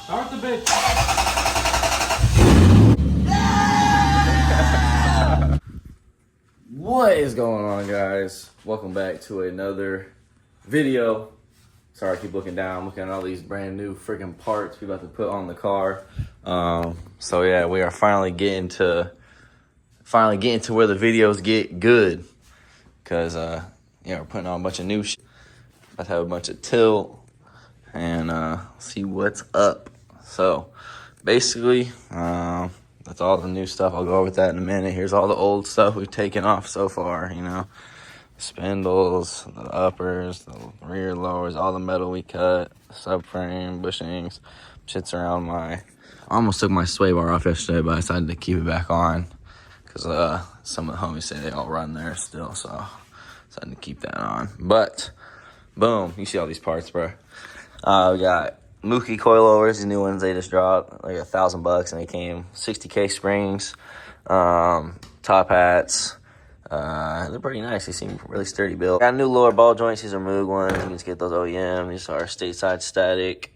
Start the bitch. What is going on, guys? Welcome back to another video. Sorry, I keep looking down. I'm looking at all these brand new freaking parts we about to put on the car. So yeah, we are finally getting to where the videos get good. Cause yeah, we're putting on a bunch of new shit. About to have a bunch of tilt and see what's up. So basically, that's all the new stuff. I'll go over that in a minute. Here's all the old stuff we've taken off so far, you know. Spindles, the uppers, the rear lowers, all the metal we cut, subframe, bushings, shits around my... I almost took my sway bar off yesterday, but I decided to keep it back on because some of the homies say they all run there still, so I decided to keep that on. But, boom, you see all these parts, bro. We got Mookie coilovers, these new ones they just dropped, like $1,000, and they came 60K springs, top hats. They're pretty nice. They seem really sturdy built. Got new lower ball joints. These are Moog ones. You can just get those OEM. These are stateside static.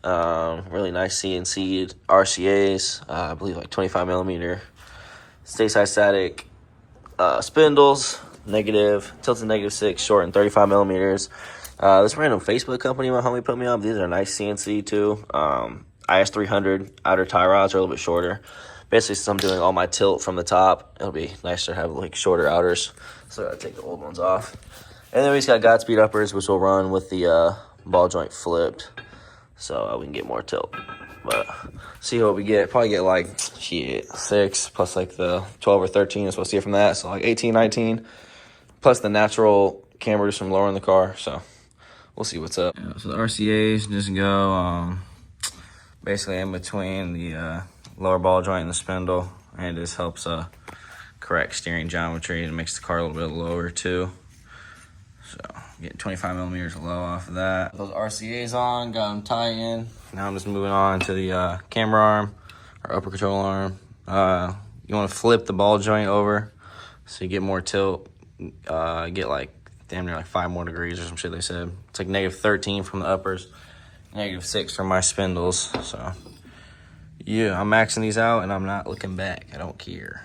Really nice CNC RCAs. I believe like 25 millimeter stateside static spindles. Negative, tilted -6, short and 35 millimeters. This random Facebook company my homie put me up. These are nice CNC too. IS300 outer tie rods are a little bit shorter. Basically, since I'm doing all my tilt from the top, it'll be nicer to have like shorter outers. So I gotta take the old ones off. And then we just got Godspeed uppers, which will run with the ball joint flipped, so we can get more tilt. But see what we get. Probably get like shit 6 plus like the 12 or 13 is supposed to get from that. So like 18, 19 plus the natural cambers from lowering the car. So we'll see what's up. Yeah, so the RCAs just go basically in between the lower ball joint and the spindle, and it just helps correct steering geometry and makes the car a little bit lower too. So getting 25 millimeters low off of that. Those RCAs on, got them tie in. Now I'm just moving on to the camera arm, or upper control arm. You want to flip the ball joint over so you get more tilt. Get like damn near like 5 more degrees or some shit they said. It's like -13 from the uppers, -6 from my spindles. So yeah, I'm maxing these out and I'm not looking back. I don't care.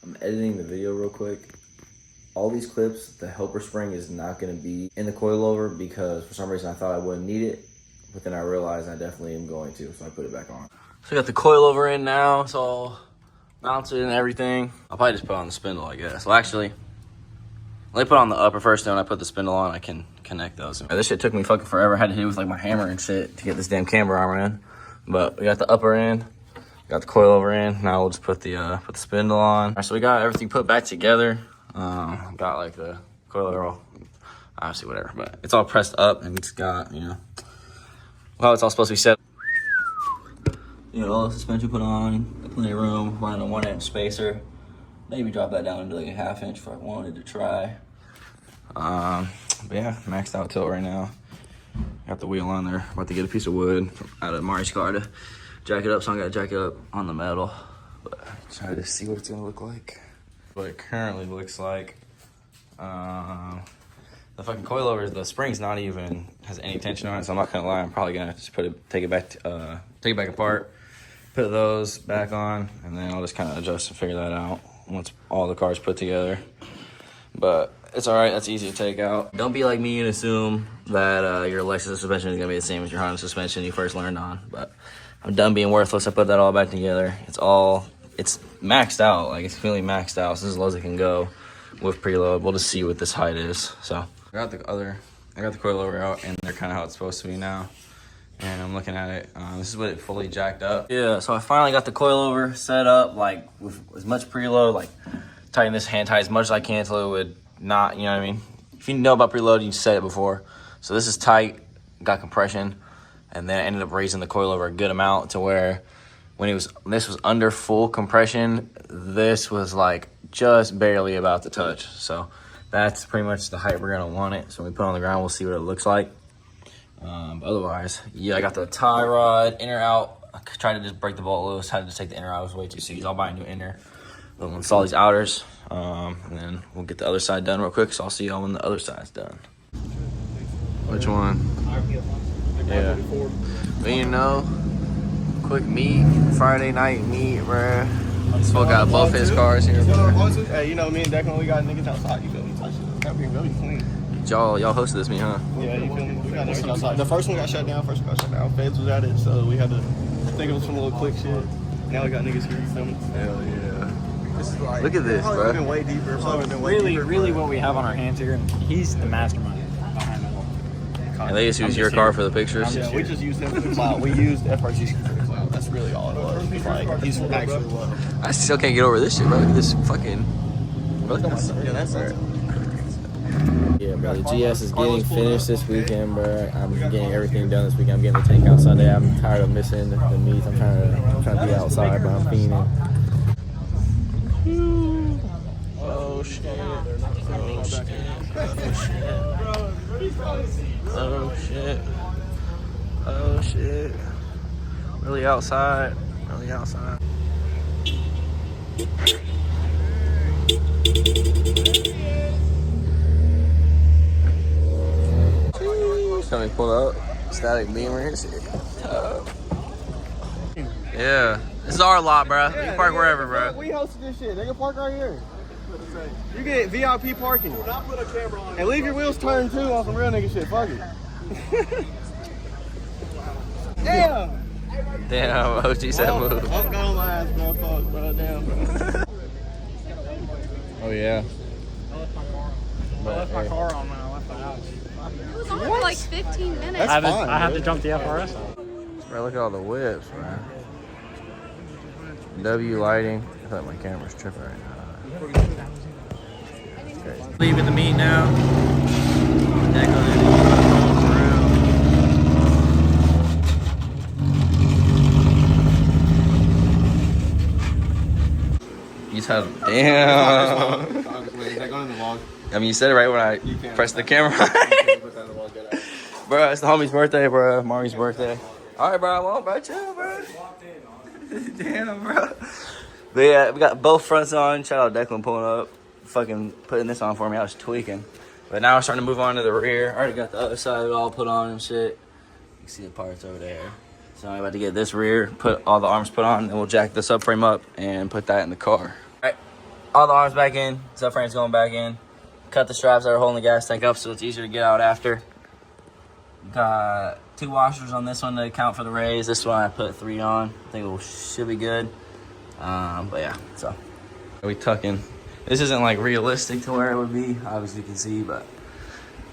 I'm editing the video real quick. All these clips, the helper spring is not gonna be in the coilover because for some reason I thought I wouldn't need it, but then I realized I definitely am going to, so I put it back on. So I got the coilover in now. It's all mounted and everything. I'll probably just put on the spindle, I guess. Well, actually, let me put on the upper first, then when I put the spindle on, I can connect those. This shit took me fucking forever. I had to hit it with like my hammer and shit to get this damn camber armor in. But we got the upper in, got the coilover in. Now we'll just put the spindle on. All right, so we got everything put back together. Got like the coilover all, obviously whatever, but it's all pressed up and it's got, you know, well, it's all supposed to be set. You know, all the suspension put on, plenty of room, running a 1-inch spacer. Maybe drop that down into like a 1/2 inch if I wanted to try. But yeah, maxed out tilt right now. Got the wheel on there. About to get a piece of wood out of Mari's car to jack it up, so I gotta jack it up on the metal. But try to see what it's gonna look like. What it currently looks like. The fucking coilover, the spring's not even has any tension on it, so I'm not gonna lie. I'm probably gonna just take it back apart, put those back on, and then I'll just kind of adjust and figure that out once all the car's put together. But it's all right. That's easy to take out. Don't be like me and assume that your Lexus suspension is gonna be the same as your Honda suspension you first learned on. But I'm done being worthless. I put that all back together. It's maxed out. Like, it's feeling maxed out. So this is as low as it can go with preload. We'll just see what this height is. So I got the coilover out, and they're kind of how it's supposed to be now. And I'm looking at it. This is what it fully jacked up. Yeah. So I finally got the coilover set up, like with as much preload, like tighten this hand tight as much as I can until it would not, you know what I mean? If you know about preload, you said it before. So this is tight, got compression, and then I ended up raising the coilover a good amount to where when this was under full compression, this was like just barely about to touch. So that's pretty much the height we're gonna want it. So when we put it on the ground, we'll see what it looks like. But otherwise, yeah, I got the tie rod, inner out. I tried to just break the bolt loose, had to just take the inner out. It was way too serious. I'll buy a new inner. We'll install these outers, and then we'll get the other side done real quick. So I'll see y'all when the other side's done. Which one? Yeah. But you know, quick meet, Friday night meet, bruh. Spoke got both his cars here. Hey, you know, me and Declan, we got niggas outside. You feel me? That be really clean. Y'all hosted this meet, huh? Yeah, you feel me? We got niggas outside. The first one got shut down. Feds was at it, so we had to think of some little quick shit. Now we got niggas here. You feel me? Hell yeah. Look at this, bro. Been way deeper. Really, what we have on our hands here, and he's the mastermind behind it all. And they just use your car for the pictures. Yeah, we just used him for the cloud. We used FRG for the cloud. That's really all it was. Like, he's actually what. I still can't get over this shit, bro. Look at this fucking. Bro, look at this. Yeah, that's it. Yeah, bro. The GS is getting finished this weekend, bro. I'm getting everything done this weekend. I'm getting the tank out Sunday. I'm tired of missing the meets. I'm trying to be outside, bro. I'm fiending. Oh shit. Oh shit. Oh shit. Oh shit. Really outside. Really outside. Coming pull up. Static beamers. Yeah. This is our lot, bro. You can park wherever, bro. We hosted this shit. They can park right here. You get VIP parking. And leave your wheels turned too on some real nigga shit. Fuck it. Damn. Damn, OG said move. Got on my ass, bro. Fuck, bro. Damn, bro. Oh, yeah. I left my car on when I left the house. It was on for like 15 minutes. That's I fine, had to dude. jump the FRS out. Bro, look at all the whips, man. W lighting. I thought my camera's tripping right now. Leaving the meet now. You tell them. Damn. Is that going in the vlog? I mean, you said it right when I pressed the camera. Bro, it's the homie's birthday, bro. Mari's birthday. All right, bro. I won't, bro. Chill, bro. Damn, bro. But yeah, we got both fronts on. Shout out Declan pulling up. Fucking putting this on for me. I was tweaking. But now I'm starting to move on to the rear. I already got the other side of it all put on and shit. You can see the parts over there. So I'm about to get this rear, put all the arms put on, and we'll jack the subframe up and put that in the car. All right, all the arms back in. Subframe's going back in. Cut the straps that are holding the gas tank up so it's easier to get out after. Got 2 washers on this one to account for the raise. This one I put 3 on. I think it should be good. But yeah, so we tucking. This isn't like realistic to where it would be, obviously you can see, but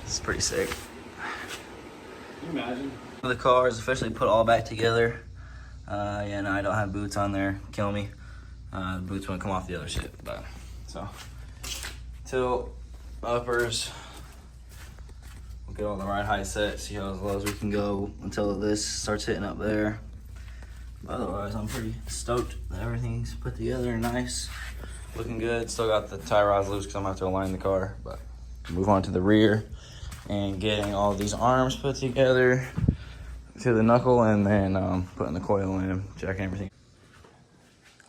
it's pretty sick. Can you imagine? The car is officially put all back together. Yeah, no, I don't have boots on there. Kill me. The boots won't come off the other shit, but so tilt uppers. We'll get all the right height set, see how as low as we can go until this starts hitting up there. But otherwise, I'm pretty stoked that everything's put together nice, looking good. Still got the tie rods loose because I'm gonna have to align the car, but move on to the rear and getting all these arms put together to the knuckle, and then putting the coil in, checking everything.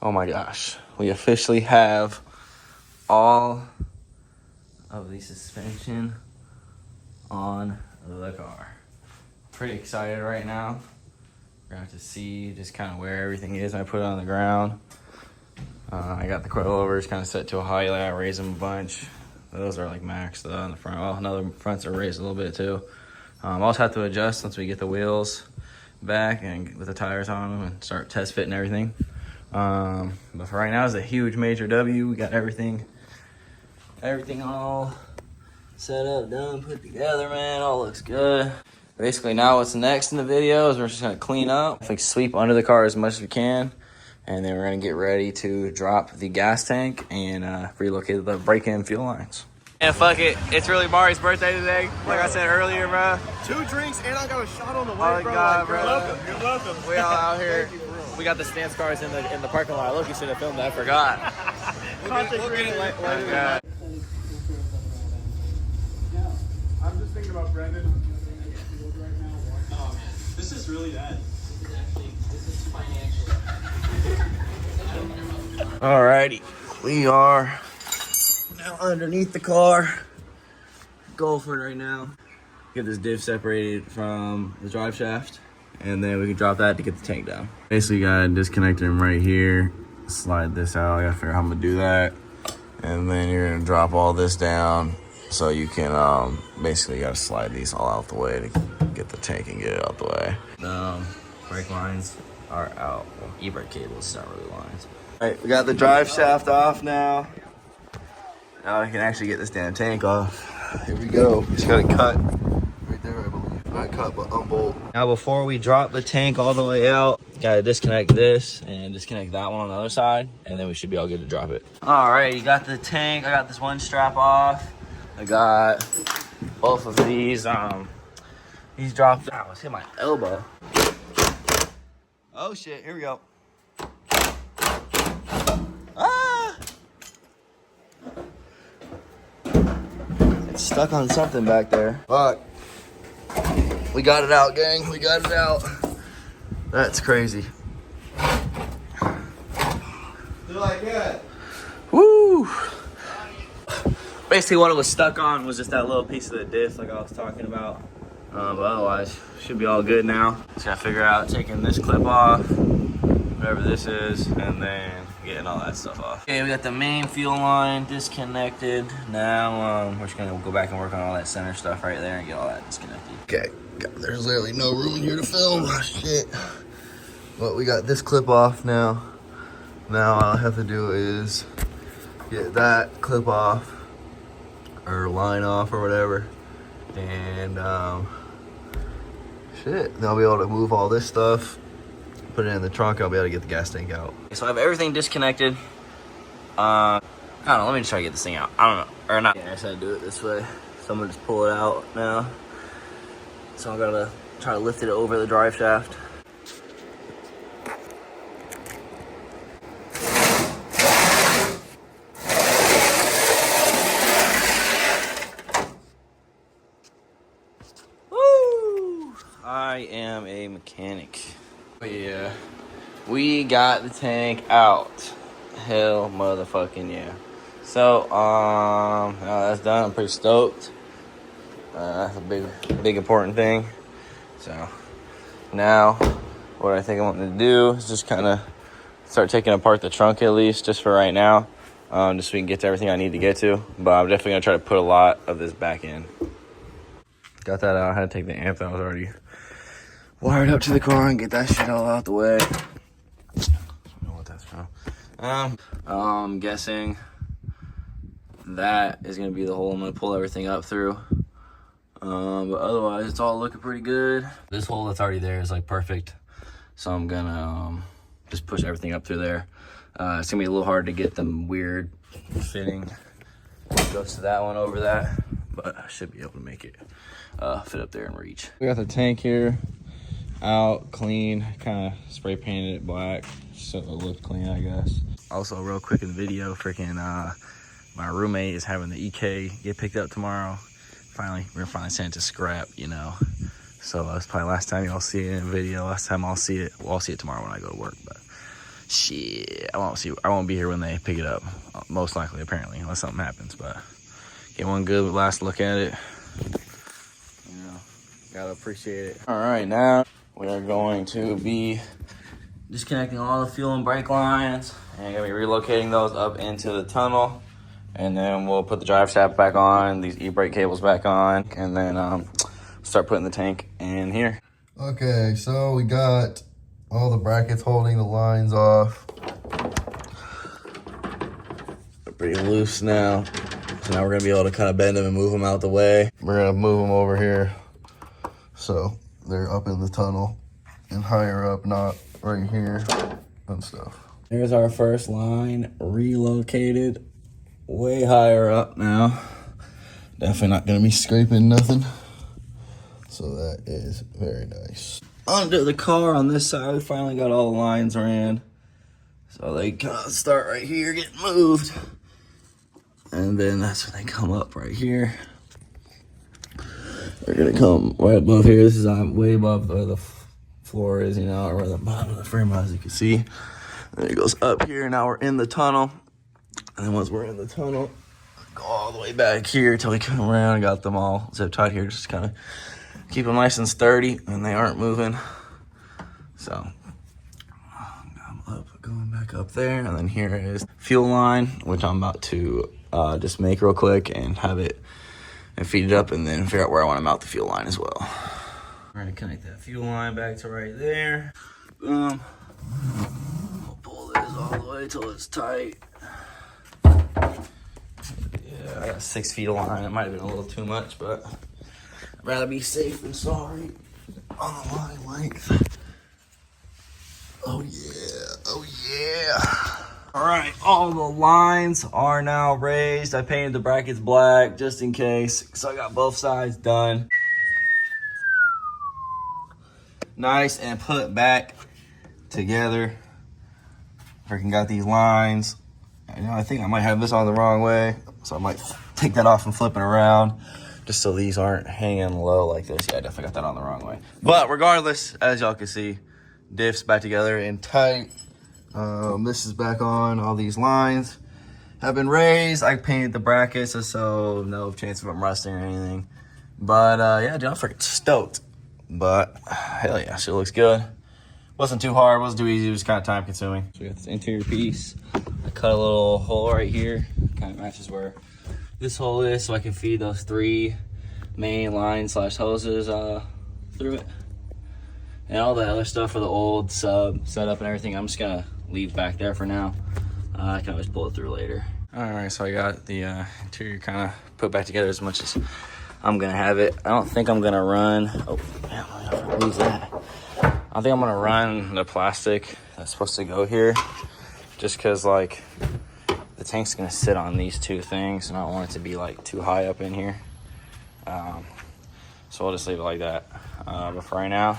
Oh my gosh, we officially have all of the suspension on the car. Pretty excited right now. We're gonna have to see just kind of where everything is. I put it on the ground. I got the coilovers kind of set to a height. I raised them a bunch. Those are like max though on the front. Oh, another fronts are raised a little bit too. I'll also have to adjust once we get the wheels back and with the tires on them and start test fitting everything. But for right now, it's a huge major W. We got everything all set up, done, put together, man. All looks good. Basically now what's next in the video is we're just gonna clean up, like sweep under the car as much as we can. And then we're gonna get ready to drop the gas tank and relocate the brake-in fuel lines. And fuck it, it's really Mari's birthday today. Like I said earlier, bro. 2 drinks and I got a shot on the way, Oh bro. God, like, bro. You're welcome. We all out here. We got the stance cars in the parking lot. Look, you should have filmed that. I Forgot. We'll get it later. Okay. I'm just thinking about Brendan. Oh man, this is really bad. This is financial. Alrighty, we are now underneath the car. Go for it right now. Get this diff separated from the drive shaft and then we can drop that to get the tank down. Basically, you gotta disconnect them right here, slide this out. I gotta figure out how I'm gonna do that. And then you're gonna drop all this down so you can, basically you gotta slide these all out the way to get the tank and get it out the way. Brake lines are out. Well, e-brake cables, not really lines. All right, we got the drive shaft off now. Now I can actually get this damn tank off. Here we go. Just got it cut right there, I believe. Not cut, but unbolt. Now before we drop the tank all the way out, gotta disconnect this and disconnect that one on the other side, and then we should be all good to drop it. All right, you got the tank. I got this one strap off. I got both of these. These dropped. I was hitting my elbow. Oh shit! Here we go. Ah! It's stuck on something back there. Fuck. We got it out, gang. We got it out. That's crazy. Do like that. Woo! Basically, what it was stuck on was just that little piece of the diff, like I was talking about. But otherwise, should be all good now. Just gotta figure out taking this clip off, whatever this is, and then getting all that stuff off. Okay, we got the main fuel line disconnected. Now we're just gonna go back and work on all that center stuff right there and get all that disconnected. Okay, there's literally no room in here to film. Shit. But we got this clip off now. Now all I have to do is get that clip off, or line off, or whatever. And shit, then I'll be able to move all this stuff, put it in the trunk. I'll be able to get the gas tank out. So I have everything disconnected. I don't know, let me just try to get this thing out. I don't know, or not. Yeah, I just had to do it this way. So I'm gonna just pull it out now. So I gotta try to lift it over the drive shaft. I am a mechanic. But yeah, we got the tank out. Hell motherfucking yeah. So, now that's done. I'm pretty stoked. That's a big important thing. So, now, what I think I want to do is just kind of start taking apart the trunk at least, just for right now. Just so we can get to everything I need to get to. But I'm definitely going to try to put a lot of this back in. Got that out. I had to take the amp that was already wired up to the car and get that shit all out the way. I don't know what that's from. I'm guessing that is gonna be the hole I'm gonna pull everything up through. But otherwise, it's all looking pretty good. This hole that's already there is like perfect, so I'm gonna just push everything up through there. It's gonna be a little hard to get them weird fitting. It goes to that one over that, but I should be able to make it fit up there and reach. We got the tank here out, clean, kind of spray painted it black so it looked clean, I guess. Also, real quick in the video, freaking my roommate is having the EK get picked up tomorrow. We're gonna finally send it to scrap, you know. So that's probably last time y'all see it in a video. Last time I'll see it. Well, I'll see it tomorrow when I go to work, but shit, I won't be here when they pick it up, most likely, apparently, unless something happens. But get one good last look at it. You know, gotta appreciate it. All right, now we are going to be disconnecting all the fuel and brake lines and gonna be relocating those up into the tunnel. And then we'll put the drive shaft back on, these e-brake cables back on, and then start putting the tank in here. Okay, so we got all the brackets holding the lines off. They're pretty loose now. So now we're gonna be able to kind of bend them and move them out the way. We're gonna move them over here so they're up in the tunnel and higher up, not right here and stuff. There's our first line relocated. Way higher up now. Definitely not gonna be scraping nothing. So that is very nice. Under the car on this side, we finally got all the lines ran. So they kind of start right here, getting moved. And then that's when they come up right here. They're gonna come right above here. This is way above where the floor is, you know, or where the bottom of the frame is, as you can see. And it goes up here. Now we're in the tunnel. And then once we're in the tunnel, go all the way back here till we come around. Got them all zip tied here, just kind of keep them nice and sturdy, and they aren't moving. So I'm going back up there, and then here is fuel line, which I'm about to just make real quick and have it and feed it up, and then figure out where I want to mount the fuel line as well. We're gonna connect that fuel line back to right there. Boom. We'll pull this all the way till it's tight. Yeah, I got 6 feet of line. It might have been a little too much, but I'd rather be safe than sorry on the line length. Oh yeah, oh yeah. All right, all the lines are now raised. I painted the brackets black just in case. So I got both sides done. Nice and put back together. Freaking got these lines. You know, I think I might have this on the wrong way. So I might take that off and flip it around just so these aren't hanging low like this. Yeah, I definitely got that on the wrong way. But regardless, as y'all can see, diffs back together and tight. This is back on. All these lines have been raised. I painted the brackets so no chance of them rusting or anything. But yeah, dude, I'm freaking stoked. But hell yeah, shit looks good. Wasn't too hard, wasn't too easy, it was kind of time consuming. So we got this interior piece. I cut a little hole right here. Kind of matches where this hole is, so I can feed those 3 main lines / hoses through it. And all the other stuff for the old sub setup and everything, I'm just gonna leave back there for now. I can always pull it through later. All right, so I got the interior kind of put back together as much as I'm gonna have it. I don't think I'm gonna run, oh, damn, I lose that. I think I'm gonna run the plastic that's supposed to go here, just cause like the tank's gonna sit on these 2 things and I don't want it to be like too high up in here. So I'll just leave it like that. But for right now,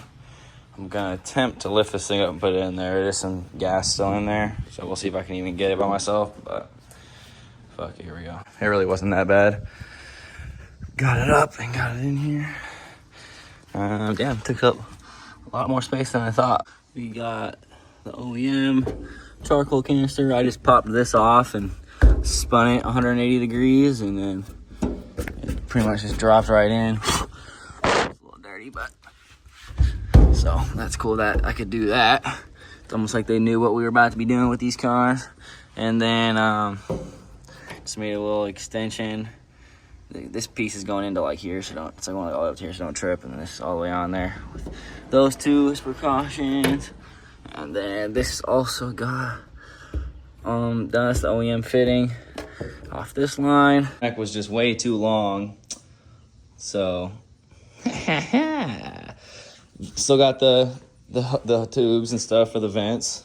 I'm gonna attempt to lift this thing up and put it in there. There's some gas still in there, so we'll see if I can even get it by myself, but fuck it, here we go. It really wasn't that bad. Got it up and got it in here. Damn, took up a lot more space than I thought. We got the OEM charcoal canister. I just popped this off and spun it 180 degrees, and then it pretty much just dropped right in. It's a little dirty, but so that's cool that I could do that. It's almost like they knew what we were about to be doing with these cars. And then just made a little extension. This piece is going into like here, so it's like going all the way up to here, so don't trip. And then this is all the way on there with those 2 as precautions. And then this also got that's the OEM fitting off this line. Neck was just way too long, so still got the tubes and stuff for the vents,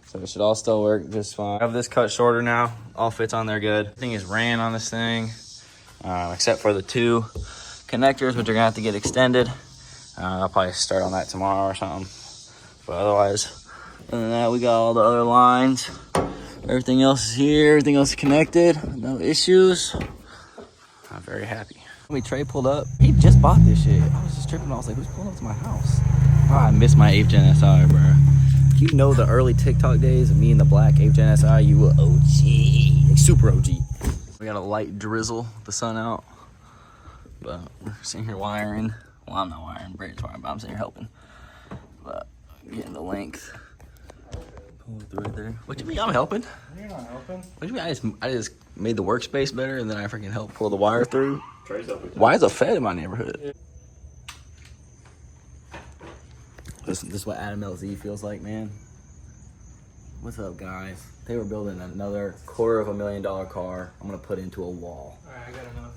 so it should all still work just fine. I have this cut shorter now, all fits on there good. Everything is ran on this thing, except for the 2 connectors, which are gonna have to get extended. I'll probably start on that tomorrow or something, but otherwise, other than that, we got all the other lines. Everything else is here, everything else is connected, no issues. I'm very happy. When Trey pulled up, he just bought this shit. I was just tripping, I was like, who's pulling up to my house? Oh, I miss my 8th Gen SI, bro. You know the early TikTok days of me and the black 8th Gen SI, you were OG, like super OG. We got a light drizzle with the sun out, but we're sitting here wiring. Well, I'm not wiring, Brayden's wiring, but I'm sitting here helping. But getting the length. Pull it through right there. What do you mean I'm helping? You're not helping. What do you mean I just made the workspace better and then I freaking helped pull the wire through? Why is a Fed in my neighborhood? This is what Adam LZ feels like, man. What's up, guys? They were building another $250,000 car. I'm gonna put into a wall. All right, I got enough.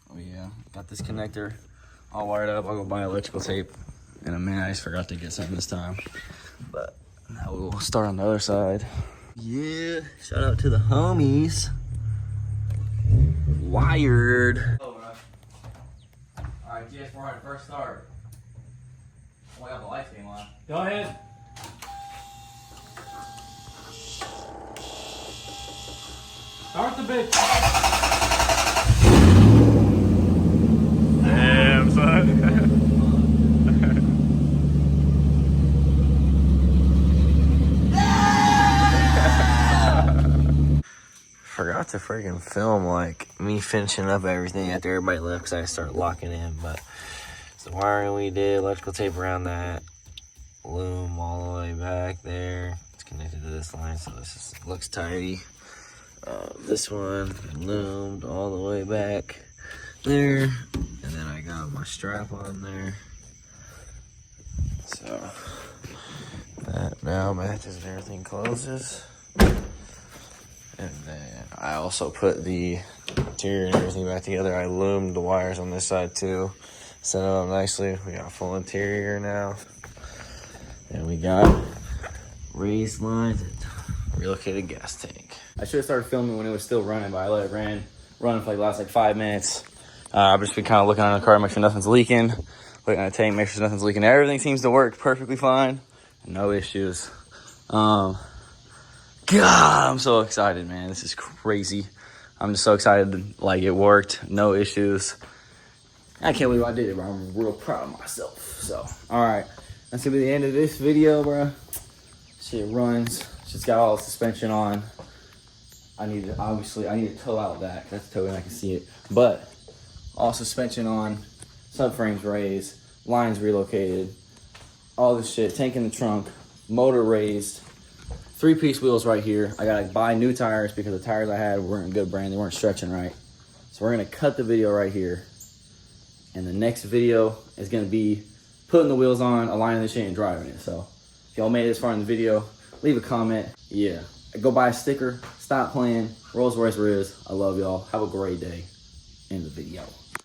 Oh yeah, got this connector all wired up. I'll go buy electrical tape in a minute. I just forgot to get some this time. But now we'll start on the other side. Yeah, shout out to the homies. Wired. All right, GS400 first start. Oh, I got the lights came on. Go ahead. Start the bitch. Damn, son. Forgot to freaking film like me finishing up everything after everybody left because I started locking in, but it's the wiring we did, electrical tape around that loom all the way back there. It's connected to this line, so this looks tidy. This one loomed all the way back there, and then I got my strap on there. So that now matches and everything closes. And then I also put the interior and everything back together. I loomed the wires on this side too. Set it up nicely. We got full interior now. And we got raised lines and relocated gas tank. I should have started filming when it was still running, but I let it run for like the last like 5 minutes. I've just been kind of looking on the car, make sure nothing's leaking. Looking at the tank, make sure nothing's leaking. Everything seems to work perfectly fine. No issues. God, I'm so excited, man. This is crazy. I'm just so excited, like, it worked. No issues. I can't believe I did it, bro. I'm real proud of myself. So, all right. That's going to be the end of this video, bro. Shit runs. Just got all the suspension on. I need to tow out that. That's towing, I can see it. But all suspension on. Subframes raised. Lines relocated. All this shit. Tank in the trunk. Motor raised. 3-piece wheels right here. I gotta buy new tires because the tires I had weren't a good brand. They weren't stretching right. So we're gonna cut the video right here. And the next video is gonna be putting the wheels on, aligning the shit, and driving it. So if y'all made it this far in the video, leave a comment. Yeah. Go buy a sticker. Stop playing. Rolls Royce Riz. I love y'all. Have a great day. End the video.